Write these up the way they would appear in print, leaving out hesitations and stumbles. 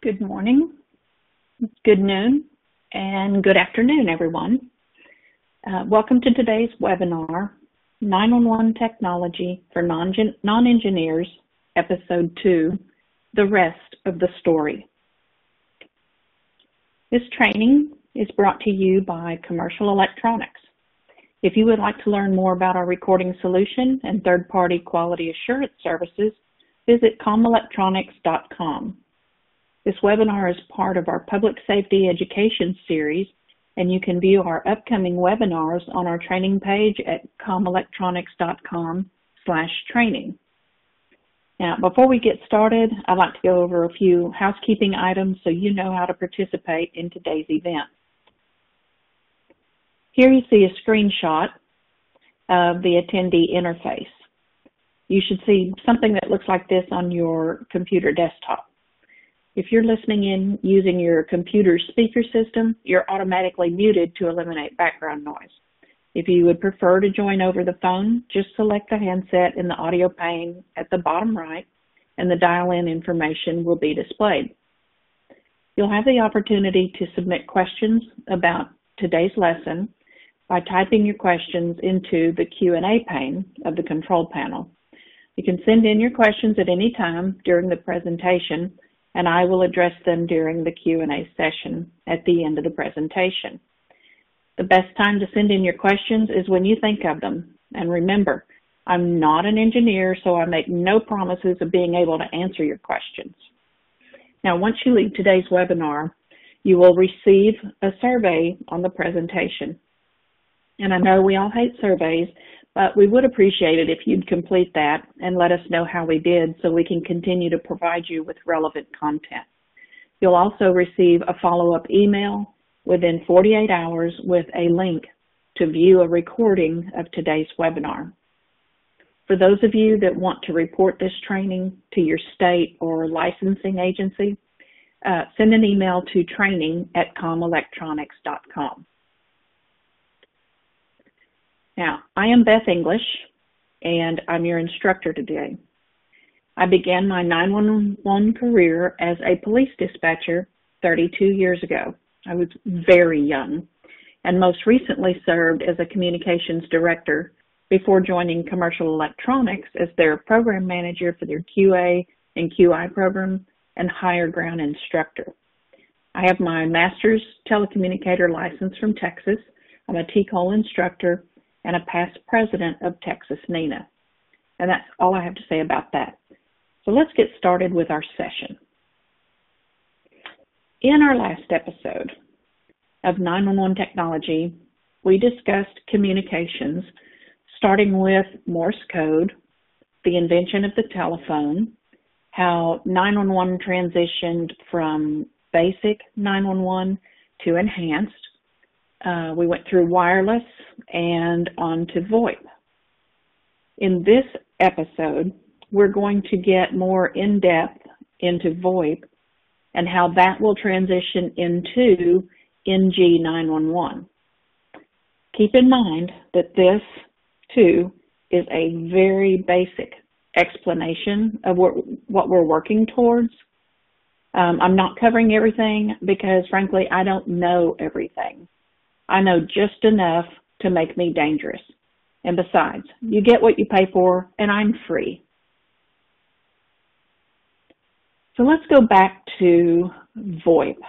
Good morning, good noon, and good afternoon, everyone. Welcome to today's webinar, 911 Technology for Non-Engineers, Episode 2, The Rest of the Story. This training is brought to you by Commercial Electronics. If you would like to learn more about our recording solution and third-party quality assurance services, visit comelectronics.com. This webinar is part of our Public Safety Education Series, and you can view our upcoming webinars on our training page at comelectronics.com/training. Now, before we get started, I'd like to go over a few housekeeping items so you know how to participate in today's event. Here you see a screenshot of the attendee interface. You should see something that looks like this on your computer desktop. If you're listening in using your computer's speaker system, you're automatically muted to eliminate background noise. If you would prefer to join over the phone, just select the handset in the audio pane at the bottom right, and the dial-in information will be displayed. You'll have the opportunity to submit questions about today's lesson by typing your questions into the Q&A pane of the control panel. You can send in your questions at any time during the presentation, and I will address them during the Q&A session at the end of the presentation. The best time to send in your questions is when you think of them. And remember, I'm not an engineer, so I make no promises of being able to answer your questions. Now, once you leave today's webinar, you will receive a survey on the presentation. And I know we all hate surveys, but we would appreciate it if you'd complete that and let us know how we did so we can continue to provide you with relevant content. You'll also receive a follow-up email within 48 hours with a link to view a recording of today's webinar. For those of you that want to report this training to your state or licensing agency, send an email to training@comelectronics.com. Now, I am Beth English, and I'm your instructor today. I began my 911 career as a police dispatcher 32 years ago. I was very young, and most recently served as a communications director before joining Commercial Electronics as their program manager for their QA and QI program and higher ground instructor. I have my master's telecommunicator license from Texas. I'm a TCOL instructor and a past president of Texas NENA. And that's all I have to say about that. So let's get started with our session. In our last episode of 911 technology, we discussed communications, starting with Morse code, the invention of the telephone, how 911 transitioned from basic 911 to enhanced. We went through wireless and on to VoIP. In this episode, we're going to get more in-depth into VoIP and how that will transition into NG 911. Keep in mind that this, too, is a very basic explanation of what we're working towards. I'm not covering everything because, frankly, I don't know everything. I know just enough to make me dangerous. And besides, you get what you pay for, and I'm free. So let's go back to VoIP.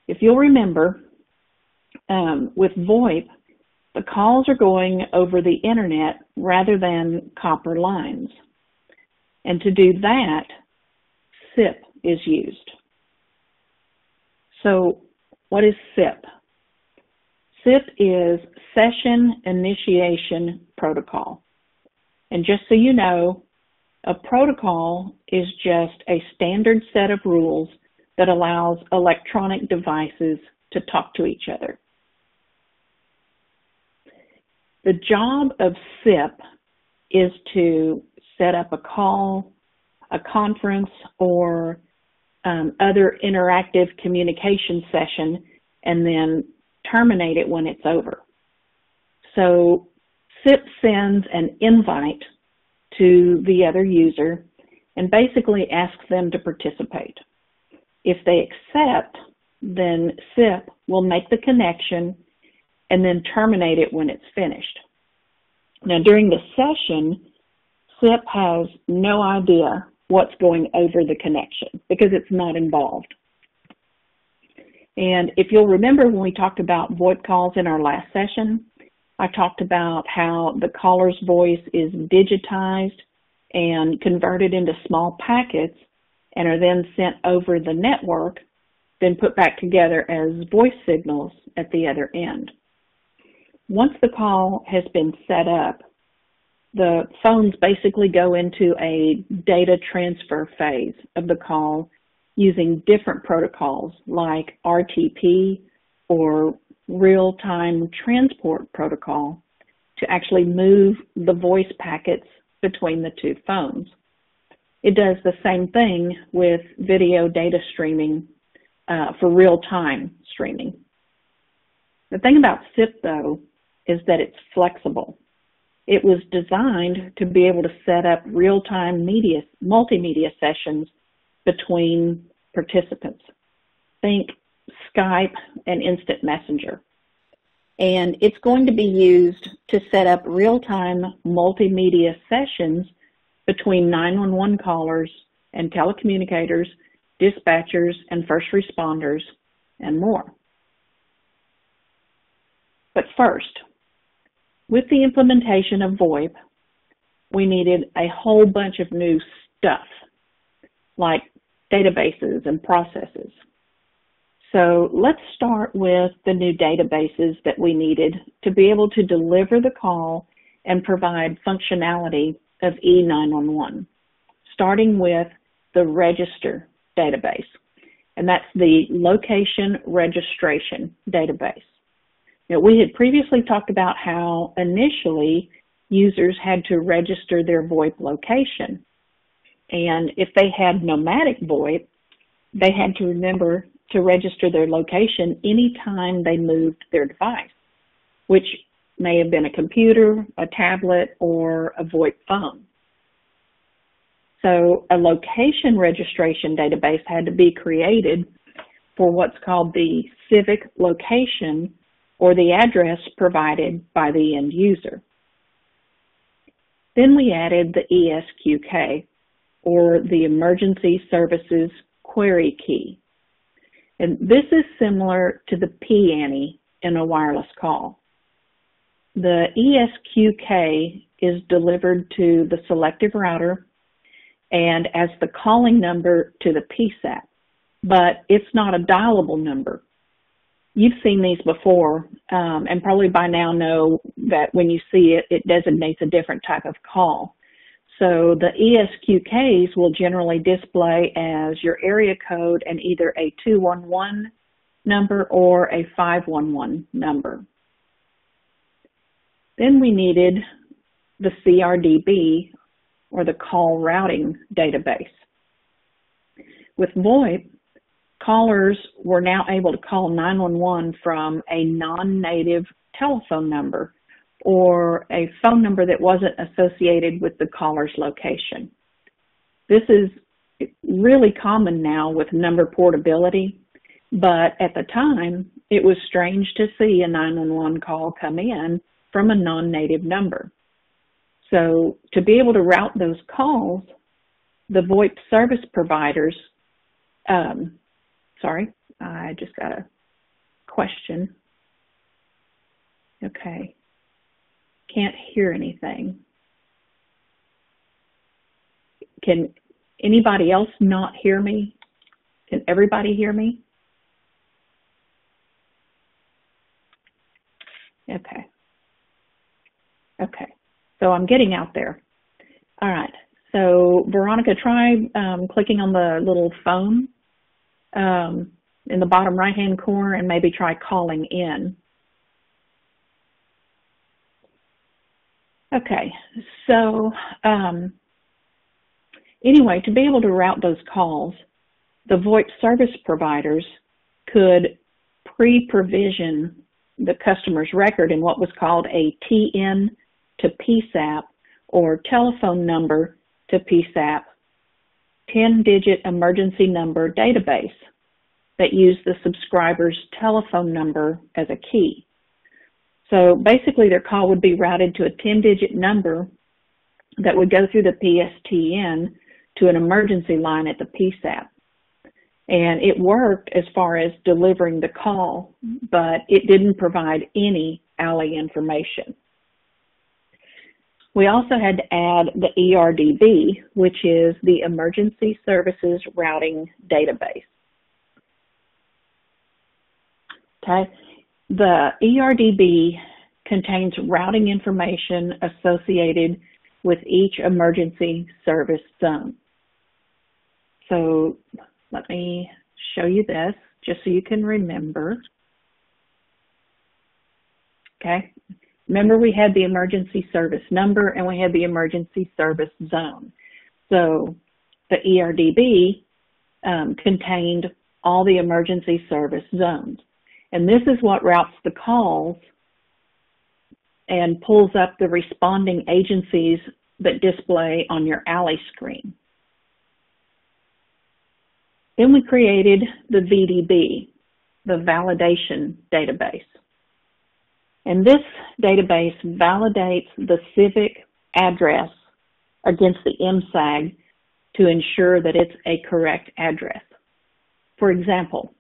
If you'll remember, with VoIP, the calls are going over the internet rather than copper lines. And to do that, SIP is used. So what is SIP? SIP is Session Initiation Protocol. And just so you know, a protocol is just a standard set of rules that allows electronic devices to talk to each other. The job of SIP is to set up a call, a conference, or other interactive communication session, and then terminate it when it's over. So SIP sends an invite to the other user and basically asks them to participate. If they accept, then SIP will make the connection and then terminate it when it's finished. Now, during the session, SIP has no idea what's going over the connection because it's not involved. And if you'll remember when we talked about VoIP calls in our last session, I talked about how the caller's voice is digitized and converted into small packets and are then sent over the network, then put back together as voice signals at the other end. Once the call has been set up, the phones basically go into a data transfer phase of the call using different protocols like RTP or real-time transport protocol to actually move the voice packets between the two phones. It does the same thing with video data streaming for real-time streaming. The thing about SIP, though, is that it's flexible. It was designed to be able to set up real-time multimedia sessions between participants. Think Skype and Instant Messenger. And it's going to be used to set up real-time multimedia sessions between 911 callers and telecommunicators, dispatchers, and first responders, and more. But first, with the implementation of VoIP, we needed a whole bunch of new stuff, like databases and processes. So let's start with the new databases that we needed to be able to deliver the call and provide functionality of E911, starting with the register database, and that's the location registration database. Now, we had previously talked about how initially users had to register their VoIP location, and if they had nomadic VoIP, they had to remember to register their location anytime they moved their device, which may have been a computer, a tablet, or a VoIP phone. So a location registration database had to be created for what's called the civic location, or the address provided by the end user. Then we added the ESQK, or the Emergency Services Query Key. And this is similar to the PANI in a wireless call. The ESQK is delivered to the selective router and as the calling number to the PSAP, but it's not a dialable number. You've seen these before and probably by now know that when you see it, it designates a different type of call. So the ESQKs will generally display as your area code and either a 211 number or a 511 number. Then we needed the CRDB, or the call routing database. With VoIP, callers were now able to call 911 from a non-native telephone number or a phone number that wasn't associated with the caller's location. This is really common now with number portability, but at the time, it was strange to see a 911 call come in from a non-native number. So to be able to route those calls, the VoIP service providers, sorry, I just got a question. Okay, can't hear anything. Can anybody else not hear me? Can everybody hear me? Okay. Okay, so I'm getting out there. All right, so Veronica, try clicking on the little phone in the bottom right-hand corner and maybe try calling in. Okay, so anyway, to be able to route those calls, the VoIP service providers could pre-provision the customer's record in what was called a TN to PSAP, or telephone number to PSAP, 10-digit emergency number database that use the subscriber's telephone number as a key. So basically their call would be routed to a 10-digit number that would go through the PSTN to an emergency line at the PSAP. And it worked as far as delivering the call, but it didn't provide any alley information. We also had to add the ERDB, which is the Emergency Services Routing Database. Okay. The ERDB contains routing information associated with each emergency service zone. So let me show you this just so you can remember. Okay. Remember, we had the emergency service number and we had the emergency service zone. So the ERDB contained all the emergency service zones. And this is what routes the calls and pulls up the responding agencies that display on your alley screen. Then we created the VDB, the Validation Database. And this database validates the civic address against the MSAG to ensure that it's a correct address. For example,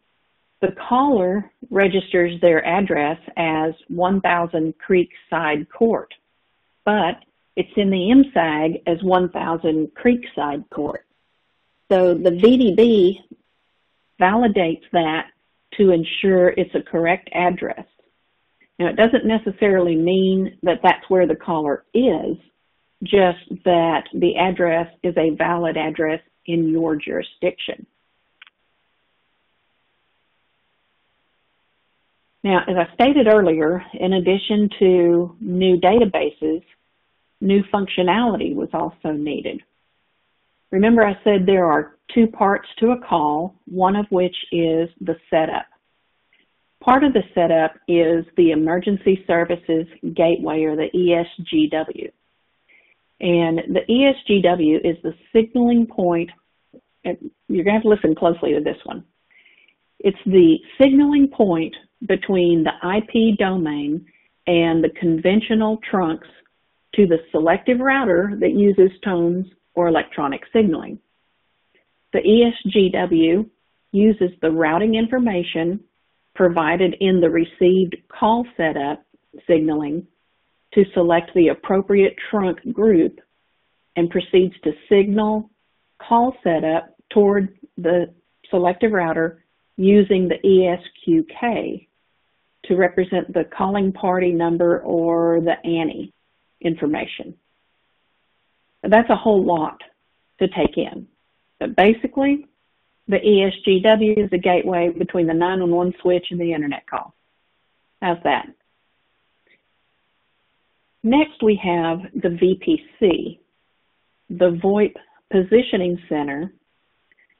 the caller registers their address as 1000 Creekside Court, but it's in the MSAG as 1000 Creekside Court. So the VDB validates that to ensure it's a correct address. Now, it doesn't necessarily mean that that's where the caller is, just that the address is a valid address in your jurisdiction. Now, as I stated earlier, in addition to new databases, new functionality was also needed. Remember, I said there are two parts to a call, one of which is the setup. Part of the setup is the Emergency Services Gateway, or the ESGW. And the ESGW is the signaling point, and you're going to have to listen closely to this one. It's the signaling point between the IP domain and the conventional trunks to the selective router that uses tones or electronic signaling. The ESGW uses the routing information provided in the received call setup signaling to select the appropriate trunk group and proceeds to signal call setup toward the selective router using the ESQK to represent the calling party number or the ANI information. That's a whole lot to take in. But basically, the ESGW is the gateway between the 911 switch and the internet call. How's that? Next, we have the VPC. The VoIP Positioning Center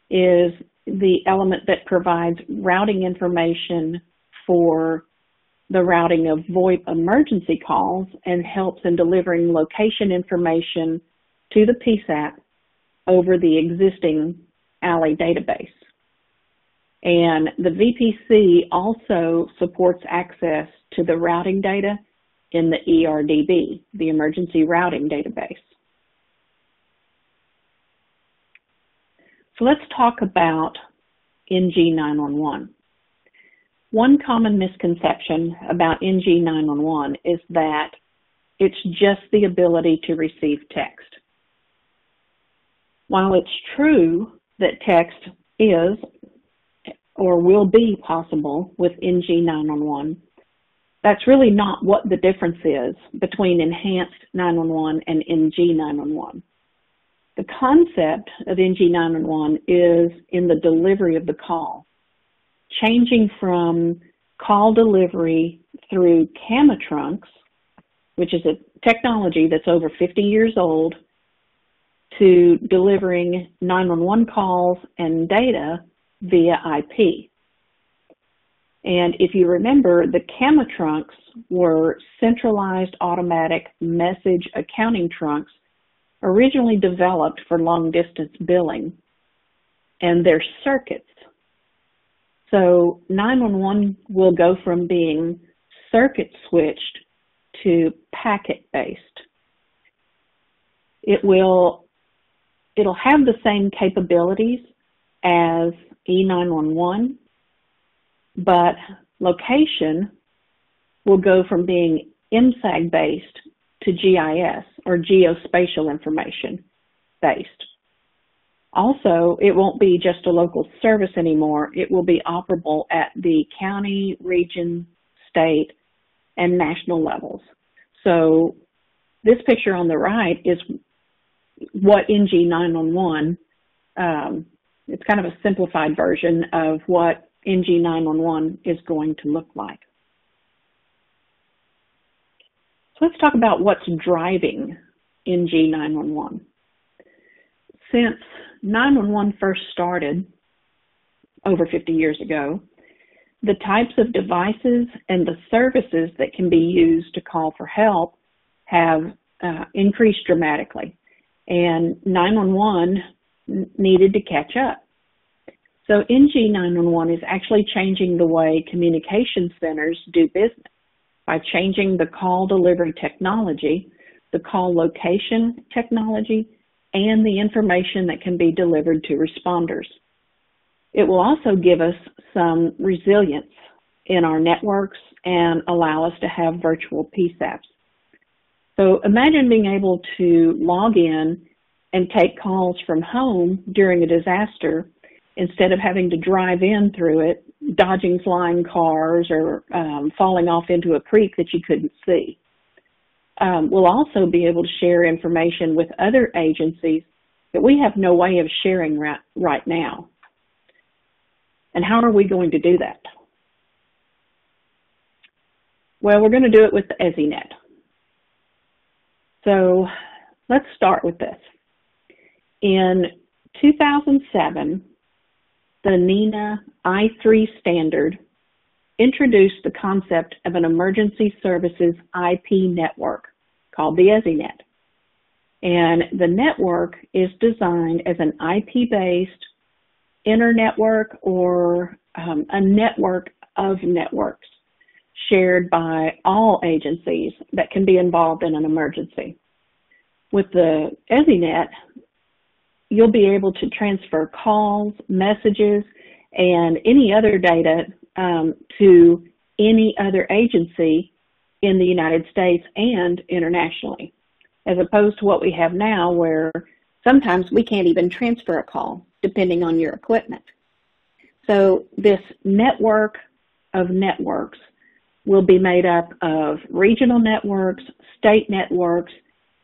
is the element that provides routing information for the routing of VoIP emergency calls and helps in delivering location information to the PSAP over the existing alley database. And the VPC also supports access to the routing data in the ERDB, the Emergency Routing Database. So let's talk about NG911. One common misconception about NG911 is that it's just the ability to receive text. While it's true that text is or will be possible with NG911, that's really not what the difference is between Enhanced 911 and NG911. The concept of NG911 is in the delivery of the call, changing from call delivery through camera trunks, which is a technology that's over 50 years old, to delivering 911 calls and data via IP. And if you remember, the camera trunks were centralized automatic message accounting trunks originally developed for long distance billing, and they're circuits. So 911 will go from being circuit switched to packet based. It'll have the same capabilities as E911, but location will go from being MSAG based to GIS, or geospatial information based. Also, it won't be just a local service anymore. It will be operable at the county, region, state, and national levels. So this picture on the right is what NG911, it's kind of a simplified version of what NG911 is going to look like. So let's talk about what's driving NG911. Since 911 first started over 50 years ago, the types of devices and the services that can be used to call for help have increased dramatically, and 911 needed to catch up. So NG911 is actually changing the way communication centers do business by changing the call delivery technology, the call location technology, and the information that can be delivered to responders. It will also give us some resilience in our networks and allow us to have virtual PSAPs. So imagine being able to log in and take calls from home during a disaster instead of having to drive in through it, dodging flying cars or falling off into a creek that you couldn't see. We'll also be able to share information with other agencies that we have no way of sharing right now. And how are we going to do that? Well, we're going to do it with the EZNet. So let's start with this. In 2007, the NENA I3 standard introduced the concept of an emergency services IP network called the EZNet. And the network is designed as an IP-based internetwork or a network of networks shared by all agencies that can be involved in an emergency. With the EZNet, you'll be able to transfer calls, messages, and any other data to any other agency in the United States and internationally, as opposed to what we have now where sometimes we can't even transfer a call depending on your equipment. So this network of networks will be made up of regional networks, state networks,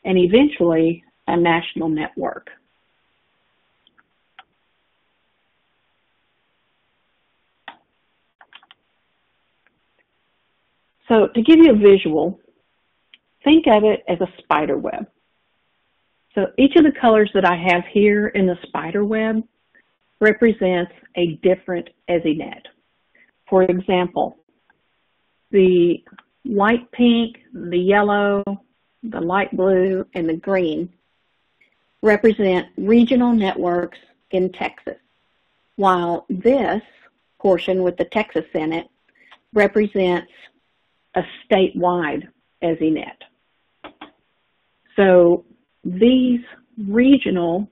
and eventually a national network. So to give you a visual, think of it as a spider web. So each of the colors that I have here in the spider web represents a different EZNet. For example, the light pink, the yellow, the light blue, and the green represent regional networks in Texas, while this portion with the Texas in it represents a statewide EZNet. So these regional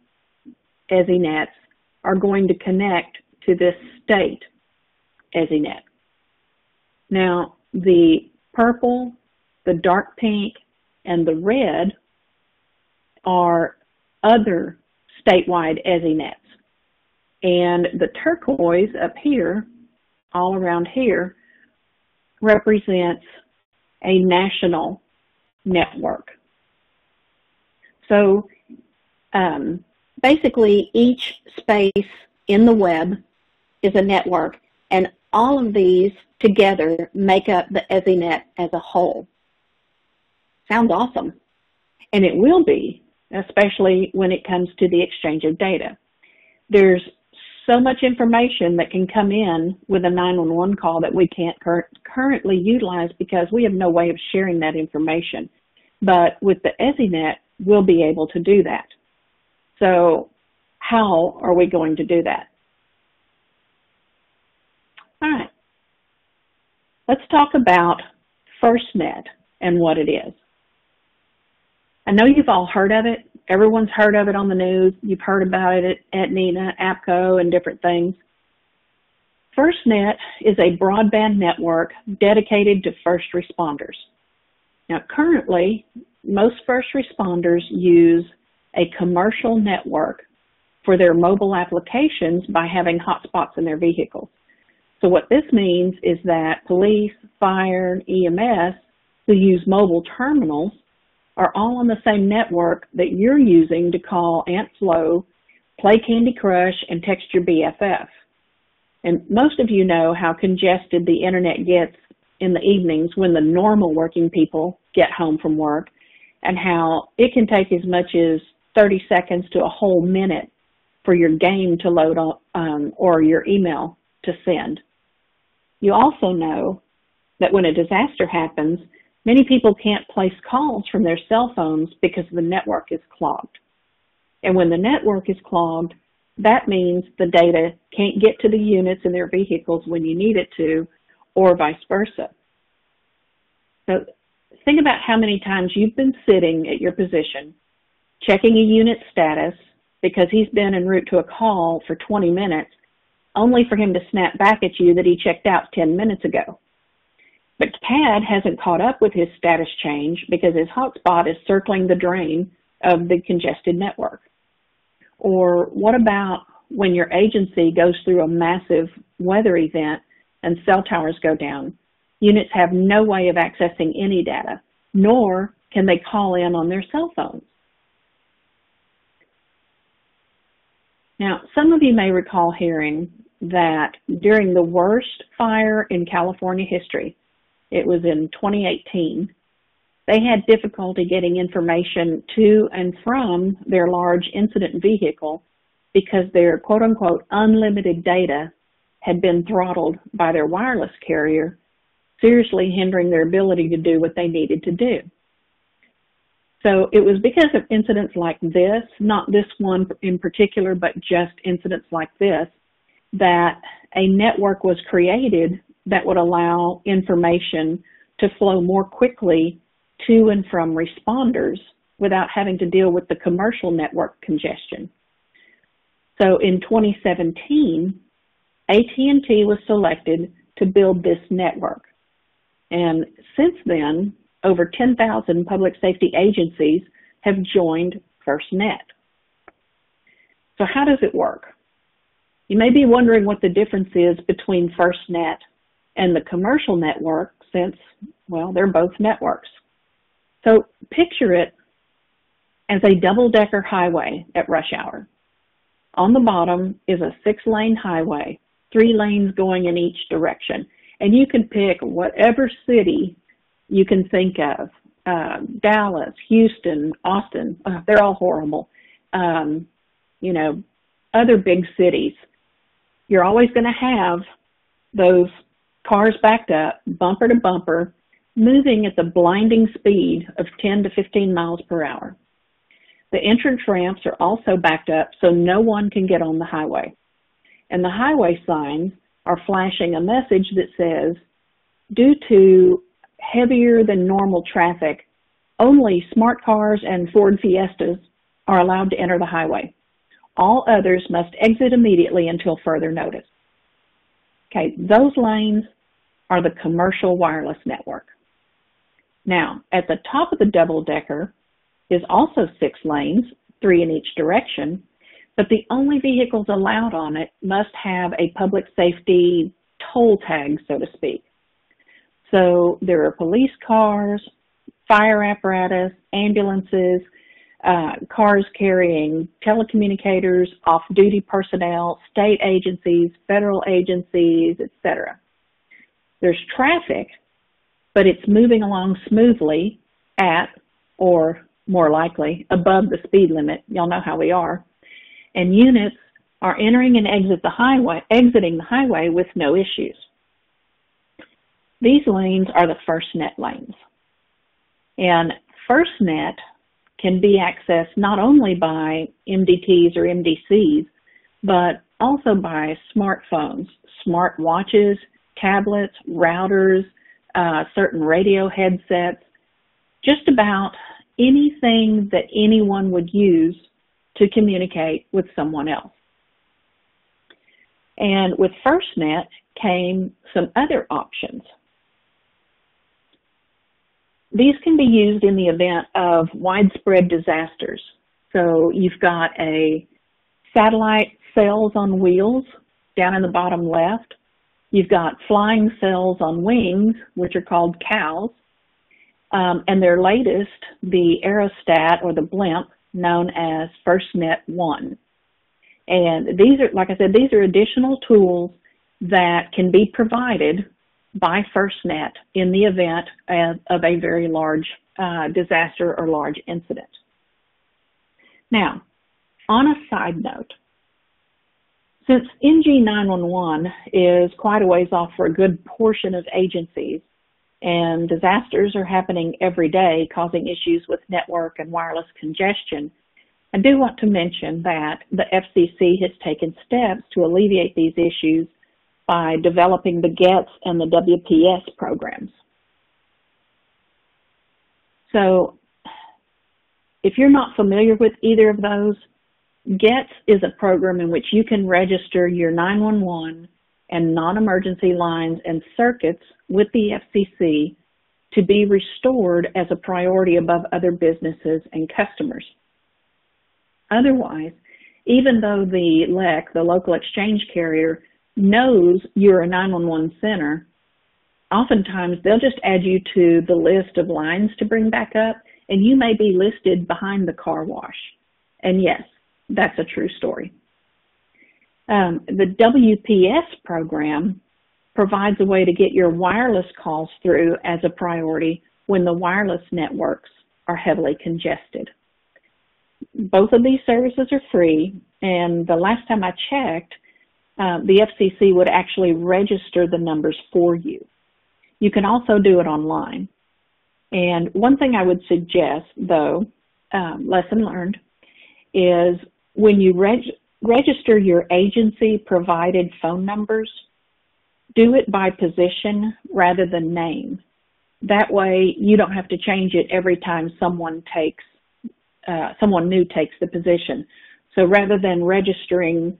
EZNets are going to connect to this state EZNet. Now, the purple, the dark pink, and the red are other statewide EZNets. And the turquoise up here, all around here, represents a national network. So basically each space in the web is a network, and all of these together make up the EZNet as a whole. Sounds awesome. And it will be, especially when it comes to the exchange of data. There's so much information that can come in with a 911 call that we can't currently utilize because we have no way of sharing that information. But with the EZNet, we'll be able to do that. So how are we going to do that? Let's talk about FirstNet and what it is. I know you've all heard of it. Everyone's heard of it on the news. You've heard about it at NENA, APCO, and different things. FirstNet is a broadband network dedicated to first responders. Now, currently, most first responders use a commercial network for their mobile applications by having hotspots in their vehicles. So what this means is that police, fire, and EMS who use mobile terminals are all on the same network that you're using to call Aunt Flo, play Candy Crush, and text your BFF. And most of you know how congested the internet gets in the evenings when the normal working people get home from work, and how it can take as much as 30 seconds to a whole minute for your game to load on, or your email to send. You also know that when a disaster happens, many people can't place calls from their cell phones because the network is clogged. And when the network is clogged, that means the data can't get to the units in their vehicles when you need it to, or vice versa. So think about how many times you've been sitting at your position, checking a unit status because he's been en route to a call for 20 minutes, only for him to snap back at you that he checked out 10 minutes ago. But CAD hasn't caught up with his status change because his hotspot is circling the drain of the congested network. Or what about when your agency goes through a massive weather event and cell towers go down? Units have no way of accessing any data, nor can they call in on their cell phones. Now, some of you may recall hearing that during the worst fire in California history, it was in 2018, they had difficulty getting information to and from their large incident vehicle because their quote-unquote unlimited data had been throttled by their wireless carrier, seriously hindering their ability to do what they needed to do. So it was because of incidents like this, not this one in particular, but just incidents like this, that a network was created that would allow information to flow more quickly to and from responders without having to deal with the commercial network congestion. So in 2017, AT&T was selected to build this network. And since then, over 10,000 public safety agencies have joined FirstNet. So how does it work? You may be wondering what the difference is between FirstNet and the commercial network since, well, they're both networks. So picture it as a double-decker highway at rush hour. On the bottom is a 6-lane highway, 3 lanes going in each direction. And you can pick whatever city you can think of, Dallas, Houston, Austin, they're all horrible. You know, other big cities. You're always going to have those cars backed up, bumper to bumper, moving at the blinding speed of 10 to 15 miles per hour. The entrance ramps are also backed up so no one can get on the highway. And the highway signs are flashing a message that says, due to heavier than normal traffic, only smart cars and Ford Fiestas are allowed to enter the highway. All others must exit immediately until further notice. Okay, those lanes are the commercial wireless network. Now, at the top of the double-decker is also 6 lanes, 3 in each direction, but the only vehicles allowed on it must have a public safety toll tag, so to speak. So there are police cars, fire apparatus, ambulances, cars carrying telecommunicators, off-duty personnel, state agencies, federal agencies, etc. There's traffic, but it's moving along smoothly at, or more likely, above the speed limit. Y'all know how we are. And units are entering and exiting the highway with no issues. These lanes are the FirstNet lanes. And FirstNet can be accessed not only by MDTs or MDCs, but also by smartphones, smart watches, tablets, routers, certain radio headsets, just about anything that anyone would use to communicate with someone else. And with FirstNet came some other options. These can be used in the event of widespread disasters. So you've got a satellite cells on wheels down in the bottom left. You've got flying cells on wings, which are called cows. And their latest, the aerostat or the blimp, known as FirstNet 1. And these are, like I said, these are additional tools that can be provided by FirstNet in the event of a very large disaster or large incident. Now, on a side note, since NG911 is quite a ways off for a good portion of agencies, and disasters are happening every day, causing issues with network and wireless congestion, I do want to mention that the FCC has taken steps to alleviate these issues by developing the GETS and the WPS programs. So if you're not familiar with either of those, GETS is a program in which you can register your 911 and non-emergency lines and circuits with the FCC to be restored as a priority above other businesses and customers. Otherwise, even though the LEC, the local exchange carrier, knows you're a 911 center, oftentimes they'll just add you to the list of lines to bring back up, and you may be listed behind the car wash. And yes, that's a true story. The WPS program provides a way to get your wireless calls through as a priority when the wireless networks are heavily congested. Both of these services are free, and the last time I checked, the FCC would actually register the numbers for you. You can also do it online. And one thing I would suggest, though, lesson learned, is when you register your agency-provided phone numbers, do it by position rather than name. That way, you don't have to change it every time someone new takes the position. So rather than registering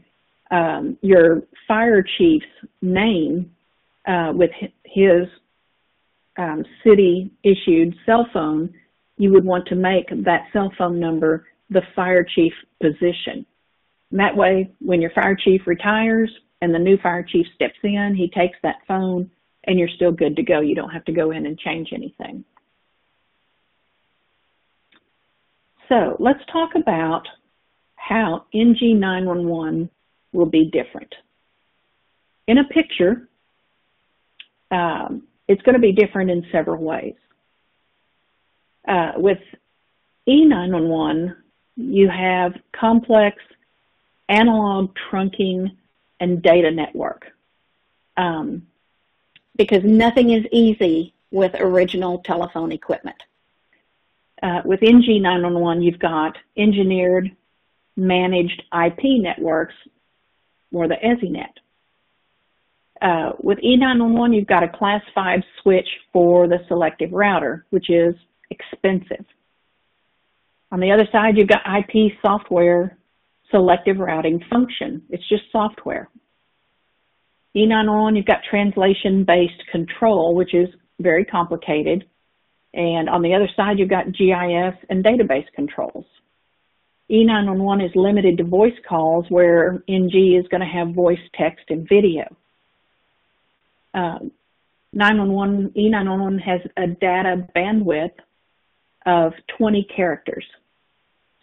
your fire chief's name with his city-issued cell phone, you would want to make that cell phone number the fire chief position. And that way, when your fire chief retires and the new fire chief steps in, he takes that phone and you're still good to go. You don't have to go in and change anything. So let's talk about how NG911 will be different. In a picture, it's going to be different in several ways. With E911, you have complex analog trunking and data network, because nothing is easy with original telephone equipment. With NG911, you've got engineered, managed IP networks, or the EZNet. With E911, you've got a Class 5 switch for the selective router, which is expensive. On the other side, you've got IP software selective routing function. It's just software. E911, you've got translation-based control, which is very complicated. And on the other side, you've got GIS and database controls. E911 is limited to voice calls, where NG is going to have voice, text, and video. E911 has a data bandwidth of 20 characters.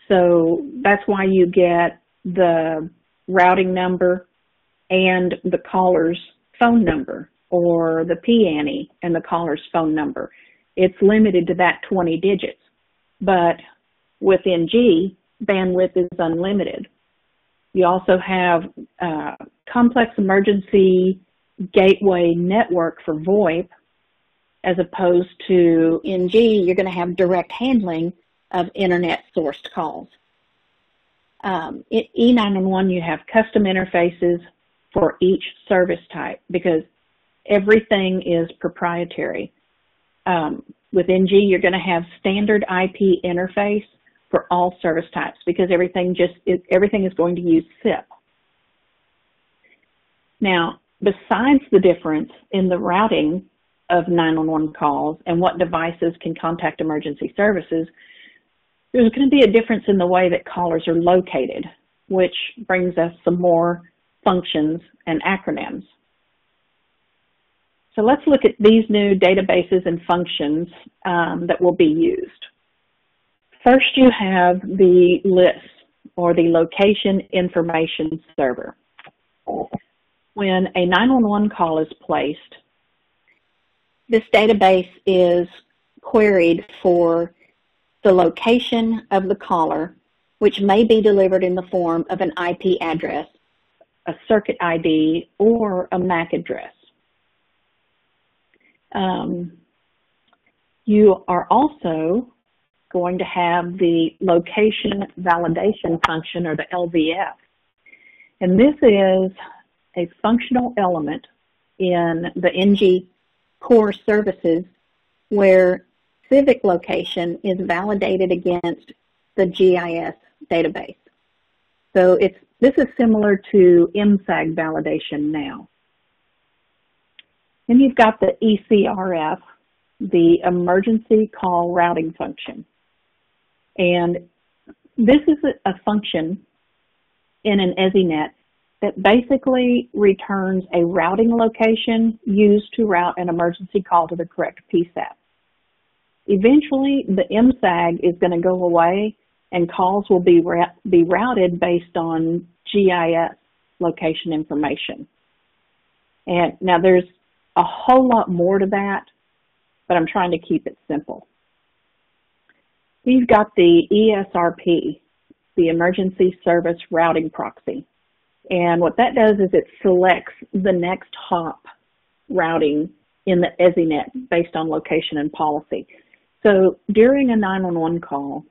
So that's why you get the routing number and the caller's phone number, or the PANI and the caller's phone number. It's limited to that 20 digits. But with NG, bandwidth is unlimited. You also have complex emergency gateway network for VoIP, as opposed to NG, you're going to have direct handling of internet-sourced calls. In E911, you have custom interfaces for each service type, because everything is proprietary. with NG, you're going to have standard IP interface for all service types because everything is going to use SIP. Now, besides the difference in the routing of 911 calls and what devices can contact emergency services, there's going to be a difference in the way that callers are located, which brings us some more functions and acronyms. So let's look at these new databases and functions that will be used. First, you have the LIS, or the Location Information Server. When a 911 call is placed, this database is queried for the location of the caller, which may be delivered in the form of an IP address, a circuit ID, or a MAC address. You are also going to have the Location Validation Function, or the LVF. And this is a functional element in the NG core services where civic location is validated against the GIS database. So this is similar to MSAG validation now. Then you've got the ECRF, the Emergency Call Routing Function. And this is a function in an EZNet that basically returns a routing location used to route an emergency call to the correct PSAP. Eventually, the MSAG is going to go away and calls will be routed based on GIS location information. And now there's a whole lot more to that, but I'm trying to keep it simple. You've got the ESRP, the Emergency Service Routing Proxy. And what that does is it selects the next hop routing in the EZNet based on location and policy. So during a 911 call,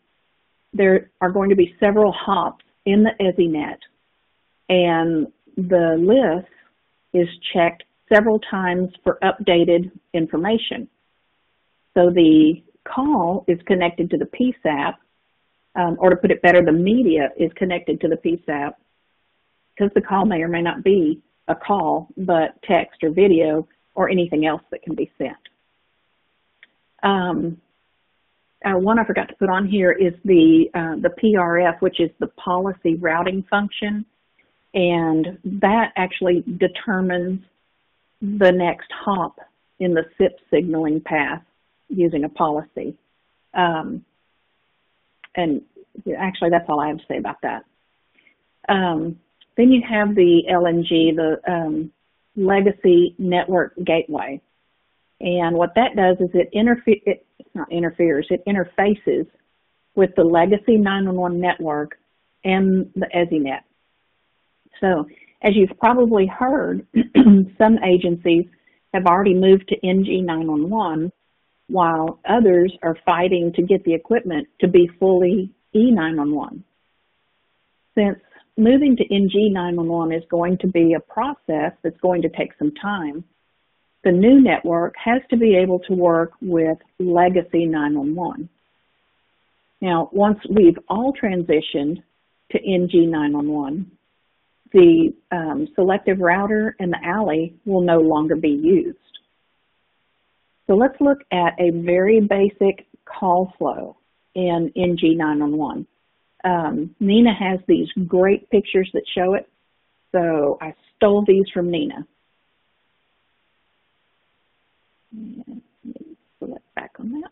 there are going to be several hops in the EZNet, and the list is checked several times for updated information. So the call is connected to the PSAP, or to put it better, the media is connected to the PSAP, because the call may or may not be a call, but text or video or anything else that can be sent. One I forgot to put on here is the PRF, which is the Policy Routing Function, and that actually determines the next hop in the SIP signaling path using a policy. And actually, that's all I have to say about that. Then you have the LNG, the Legacy Network Gateway. And what that does is it interfaces with the legacy 911 network and the EZNet. So, as you've probably heard, some agencies have already moved to NG 911, while others are fighting to get the equipment to be fully E911. Since moving to NG 911 is going to be a process that's going to take some time, the new network has to be able to work with legacy 911. Now, once we've all transitioned to NG 911, the selective router and the alley will no longer be used. So let's look at a very basic call flow in NG 911. Nina has these great pictures that show it, so I stole these from Nina. And select back on that.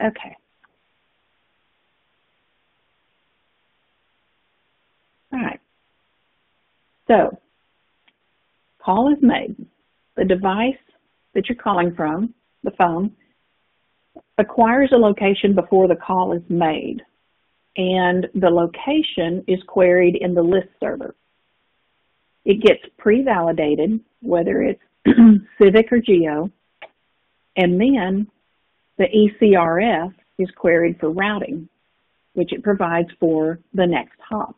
Okay. All right. So, call is made. The device that you're calling from, the phone, acquires a location before the call is made, and the location is queried in the list server. It gets pre-validated, whether it's civic or geo, and then the ECRF is queried for routing, which it provides for the next hop.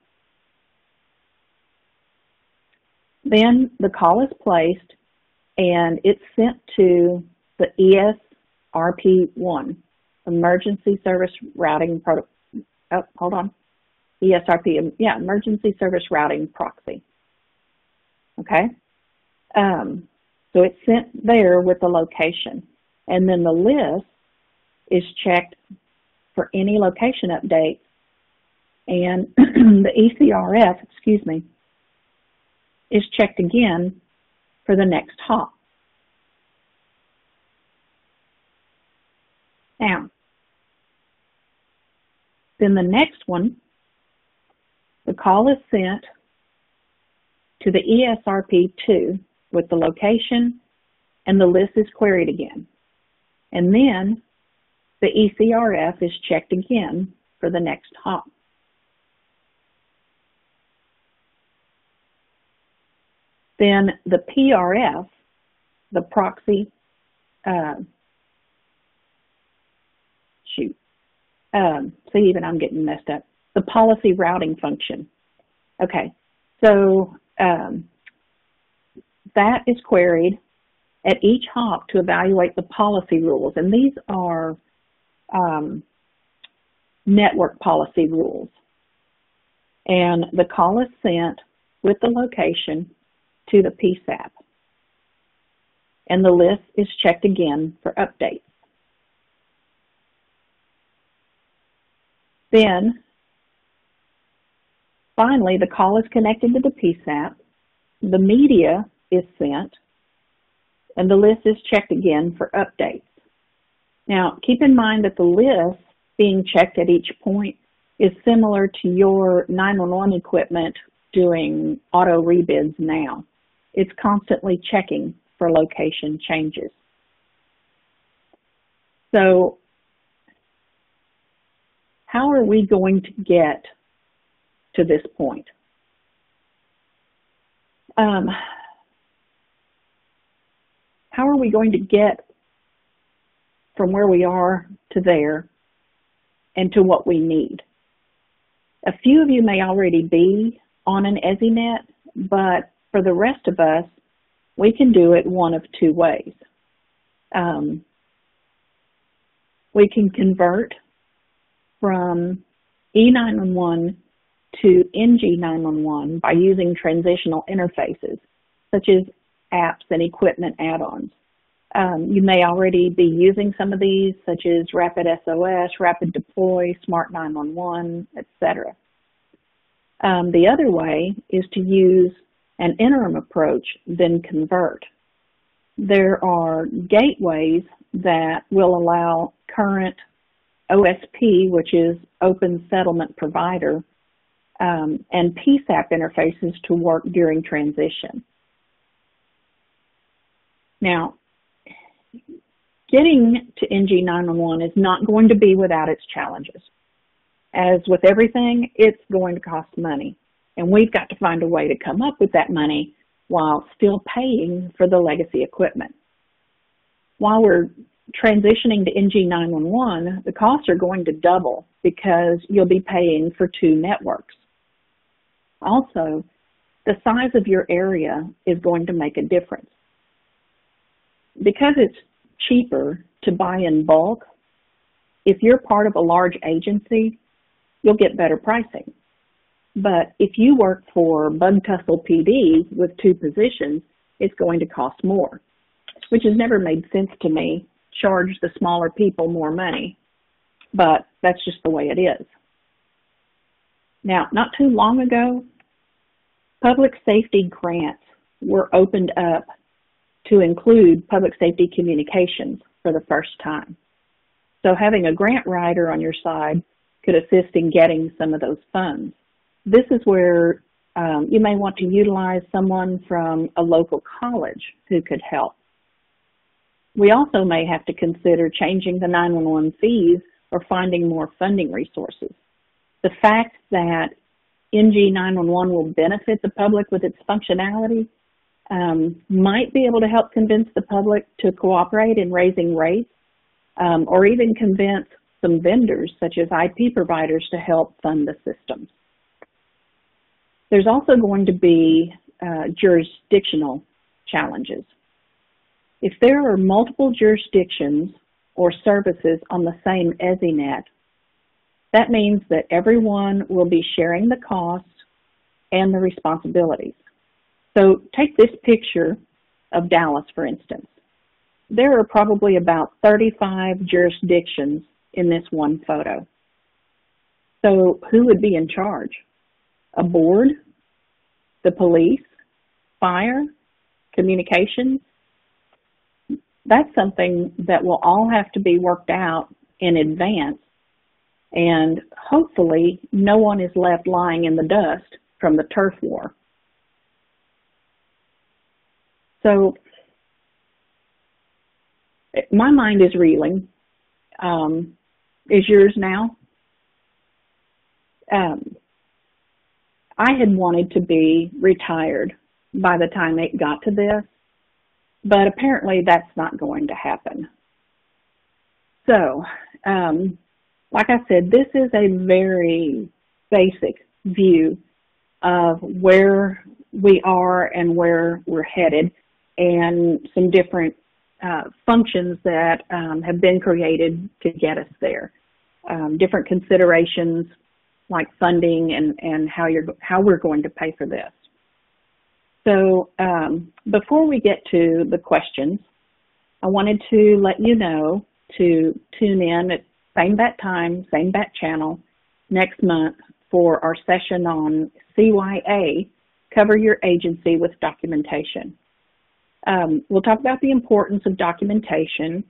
Then the call is placed, and it's sent to the ESRP1, Emergency Service Routing Protocol. Oh, hold on. ESRP, yeah, Emergency Service Routing Proxy. Okay? So it's sent there with the location. And then the list is checked for any location updates. And the ECRF, is checked again for the next hop. Now, then the next one, the call is sent to the ESRP2 with the location, and the list is queried again. And then the ECRF is checked again for the next hop. Then the PRF, the proxy, see, even I'm getting messed up. The policy routing function. Okay, so that is queried at each hop to evaluate the policy rules. And these are network policy rules. And the call is sent with the location to the PSAP. And the list is checked again for updates. Then, finally, the call is connected to the PSAP, the media is sent, and the list is checked again for updates. Now, keep in mind that the list being checked at each point is similar to your 911 equipment doing auto rebids now. It's constantly checking for location changes. So, how are we going to get to this point? How are we going to get from where we are to there and to what we need? A few of you may already be on an EZNet, but for the rest of us, we can do it one of two ways. We can convert from E911 to NG911 by using transitional interfaces, such as apps and equipment add-ons. You may already be using some of these, such as Rapid SOS, Rapid Deploy, Smart 911, etc. The other way is to use an interim approach, then convert. There are gateways that will allow current OSP, which is Open Settlement Provider, and PSAP interfaces to work during transition. Now, getting to NG911 is not going to be without its challenges. As with everything, it's going to cost money, and we've got to find a way to come up with that money while still paying for the legacy equipment. While we're transitioning to NG911, the costs are going to double because you'll be paying for two networks. Also, the size of your area is going to make a difference. Because it's cheaper to buy in bulk, if you're part of a large agency, you'll get better pricing. But if you work for Bug Tussle PD with two positions, it's going to cost more, which has never made sense to me. Charge the smaller people more money, but that's just the way it is. Now, not too long ago, public safety grants were opened up to include public safety communications for the first time. So having a grant writer on your side could assist in getting some of those funds. This is where you may want to utilize someone from a local college who could help. We also may have to consider changing the 911 fees or finding more funding resources. The fact that NG911 will benefit the public with its functionality might be able to help convince the public to cooperate in raising rates, or even convince some vendors, such as IP providers, to help fund the systems. There's also going to be jurisdictional challenges. If there are multiple jurisdictions or services on the same EZNet, that means that everyone will be sharing the costs and the responsibilities. So take this picture of Dallas, for instance. There are probably about 35 jurisdictions in this one photo. So who would be in charge? A board? The police? Fire? Communications? That's something that will all have to be worked out in advance, and hopefully no one is left lying in the dust from the turf war. So my mind is reeling. Is yours now? I had wanted to be retired by the time it got to this, but apparently that's not going to happen. So, like I said, this is a very basic view of where we are and where we're headed, and some different functions that have been created to get us there. Different considerations like funding and how we're going to pay for this. So before we get to the questions, I wanted to let you know to tune in at same bat time, same bat channel next month for our session on CYA, Cover Your Agency with Documentation. We'll talk about the importance of documentation,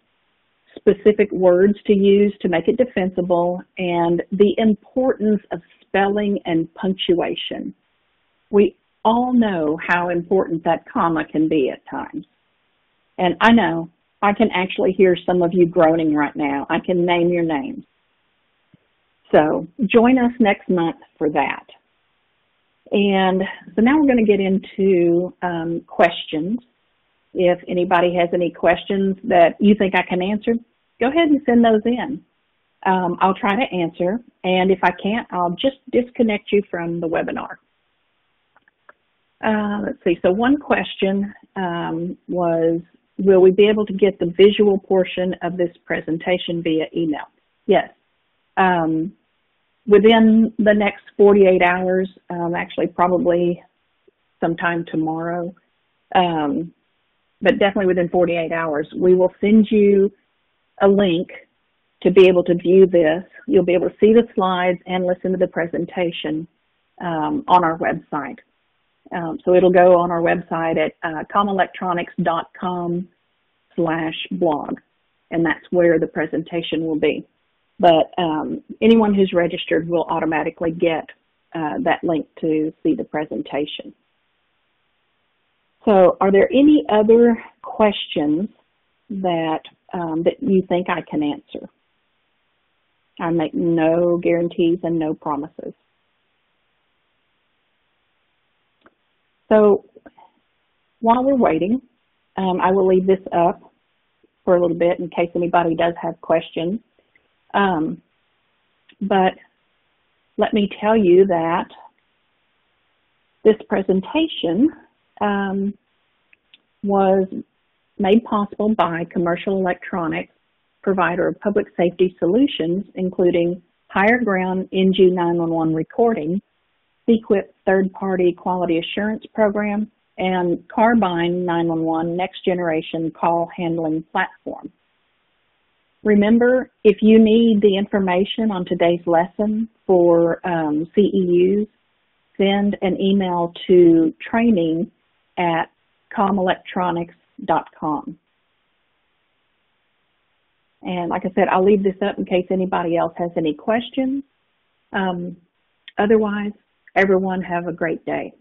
specific words to use to make it defensible, and the importance of spelling and punctuation. We all know how important that comma can be at times. And I know, I can actually hear some of you groaning right now. I can name your names. So join us next month for that. And so now we're going to get into questions. If anybody has any questions that you think I can answer, go ahead and send those in. I'll try to answer, and if I can't, I'll just disconnect you from the webinar. Let's see, so one question was, will we be able to get the visual portion of this presentation via email? Yes. Within the next 48 hours, actually probably sometime tomorrow, but definitely within 48 hours, we will send you a link to be able to view this. You'll be able to see the slides and listen to the presentation on our website. So it'll go on our website at comelectronics.com/blog, and that's where the presentation will be. But anyone who's registered will automatically get that link to see the presentation. So are there any other questions that you think I can answer? I make no guarantees and no promises. So while we're waiting, I will leave this up for a little bit in case anybody does have questions. But let me tell you that this presentation was made possible by Commercial Electronics, provider of public safety solutions, including Higher Ground NG 911 recording, CQIP third-party quality assurance program, and Carbine 911 next generation call handling platform. Remember, if you need the information on today's lesson for CEUs, send an email to training@comelectronics.com. And like I said, I'll leave this up in case anybody else has any questions. Otherwise, everyone have a great day.